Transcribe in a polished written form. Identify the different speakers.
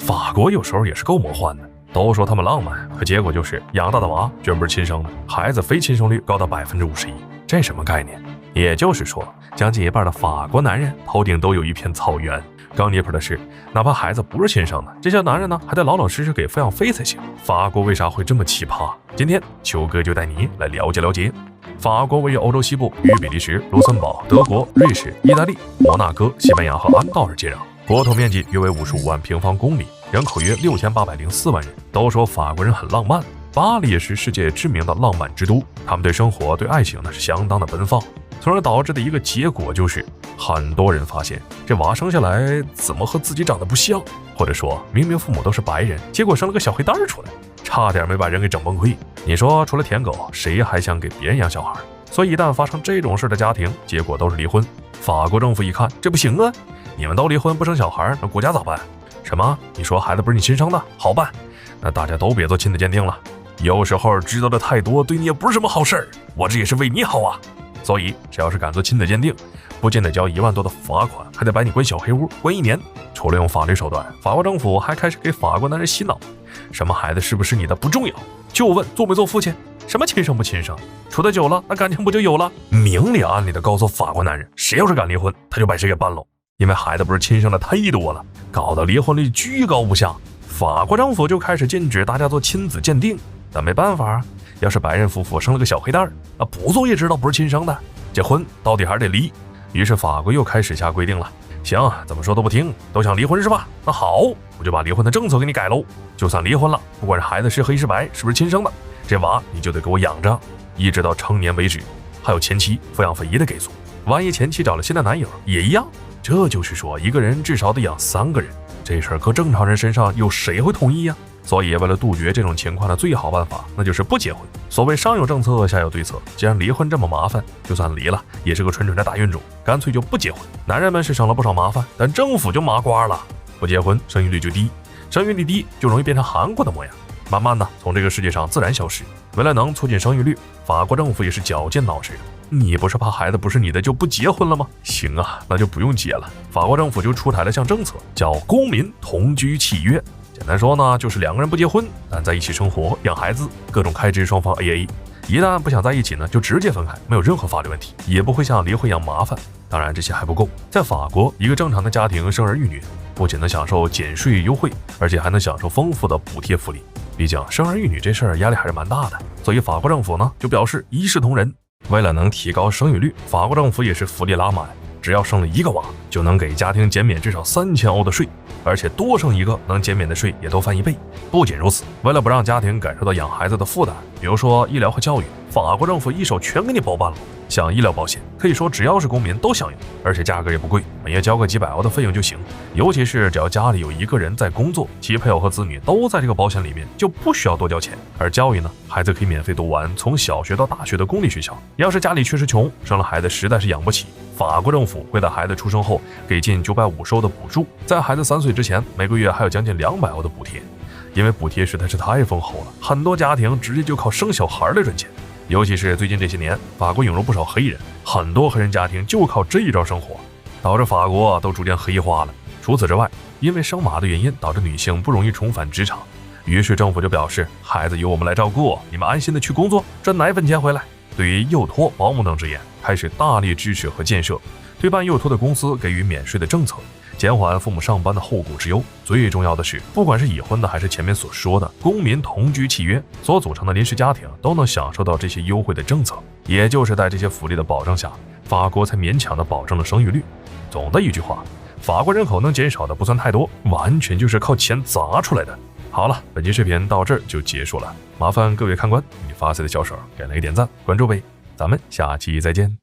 Speaker 1: 法国有时候也是够魔幻的，都说他们浪漫，可结果就是养大的娃居然不是亲生的，孩子非亲生率高达51%，这什么概念？也就是说，将近一半的法国男人头顶都有一片草原。更离谱的是，哪怕孩子不是亲生的，这些男人呢还得老老实实给抚养费才行。法国为啥会这么奇葩？今天球哥就带你来了解了解。法国位于欧洲西部，与比利时、卢森堡、德国、瑞士、意大利、摩纳哥、西班牙和安道尔接壤，国土面积约为55万平方公里，人口约6804万人。都说法国人很浪漫，巴黎也是世界知名的浪漫之都，他们对生活、对爱情呢是相当的奔放，从而导致的一个结果就是，很多人发现这娃生下来怎么和自己长得不像，或者说明明父母都是白人，结果生了个小黑蛋出来，差点没把人给整崩溃。你说除了舔狗，谁还想给别人养小孩？所以一旦发生这种事的家庭，结果都是离婚。法国政府一看这不行啊，你们都离婚不生小孩，那国家咋办？什么？你说孩子不是你亲生的？好办，那大家都别做亲子鉴定了。有时候知道的太多，对你也不是什么好事儿。我这也是为你好啊。所以只要是敢做亲子鉴定，不仅得交1万多的罚款，还得把你关小黑屋，关1年。除了用法律手段，法国政府还开始给法国男人洗脑，什么孩子是不是你的不重要，就问做没做父亲，什么亲生不亲生，处得久了那感情不就有了？明里暗里的告诉法国男人，谁要是敢离婚，他就把谁给办喽。因为孩子不是亲生的太多了，搞得离婚率居高不下。法国政府就开始禁止大家做亲子鉴定，但没办法，要是白人夫妇生了个小黑蛋，那不做也知道不是亲生的，这婚到底还是得离。于是法国又开始下规定了，行，怎么说都不听，都想离婚是吧？那好，我就把离婚的政策给你改喽。就算离婚了，不管是孩子是黑是白，是不是亲生的，这娃你就得给我养着，一直到成年为止。还有前妻抚养费也得给足，万一前妻找了新的男友也一样。这就是说，一个人至少得养3个人，这事儿搁正常人身上有谁会同意呀？所以为了杜绝这种情况的最好办法，那就是不结婚。所谓上有政策下有对策，既然离婚这么麻烦，就算离了也是个蠢蠢的大冤种，干脆就不结婚。男人们是省了不少麻烦，但政府就麻瓜了，不结婚生育率就低，生育率低就容易变成韩国的模样，慢慢的从这个世界上自然消失。为了能促进生育率，法国政府也是绞尽脑汁，你不是怕孩子不是你的就不结婚了吗？行啊，那就不用结了。法国政府就出台了项政策，叫公民同居契约。简单说呢，就是2个人不结婚，但在一起生活、养孩子，各种开支双方 AA。一旦不想在一起呢，就直接分开，没有任何法律问题，也不会像离婚一样麻烦。当然，这些还不够，在法国，一个正常的家庭生儿育女，不仅能享受减税优惠，而且还能享受丰富的补贴福利。毕竟生儿育女这事儿压力还是蛮大的，所以法国政府呢就表示一视同仁。为了能提高生育率，法国政府也是福利拉满，只要生了1个娃，就能给家庭减免至少3000欧的税，而且多生1个能减免的税也都翻1倍。不仅如此，为了不让家庭感受到养孩子的负担，比如说医疗和教育，法国政府一手全给你包办了。像医疗保险，可以说只要是公民都享有，而且价格也不贵，每月交个几百欧的费用就行。尤其是只要家里有1个人在工作，其配偶和子女都在这个保险里面，就不需要多交钱。而教育呢，孩子可以免费读完从小学到大学的公立学校。要是家里确实穷，生了孩子实在是养不起，法国政府会在孩子出生后给近950欧的补助，在孩子3岁之前，每个月还有将近200欧的补贴。因为补贴实在是太丰厚了，很多家庭直接就靠生小孩来赚钱。尤其是最近这些年，法国涌入不少黑人，很多黑人家庭就靠这一招生活，导致法国都逐渐黑化了。除此之外，因为生娃的原因，导致女性不容易重返职场，于是政府就表示，孩子由我们来照顾，你们安心的去工作，赚奶粉钱回来。对于幼托、保姆等职业，开始大力支持和建设，对办幼托的公司给予免税的政策，减缓父母上班的后顾之忧。最重要的是，不管是已婚的还是前面所说的公民同居契约所组成的临时家庭，都能享受到这些优惠的政策。也就是在这些福利的保障下，法国才勉强的保证了生育率。总的一句话，法国人口能减少的不算太多，完全就是靠钱砸出来的。好了，本期视频到这儿就结束了，麻烦各位看官，你发财的小手给了一点赞、关注呗，咱们下期再见。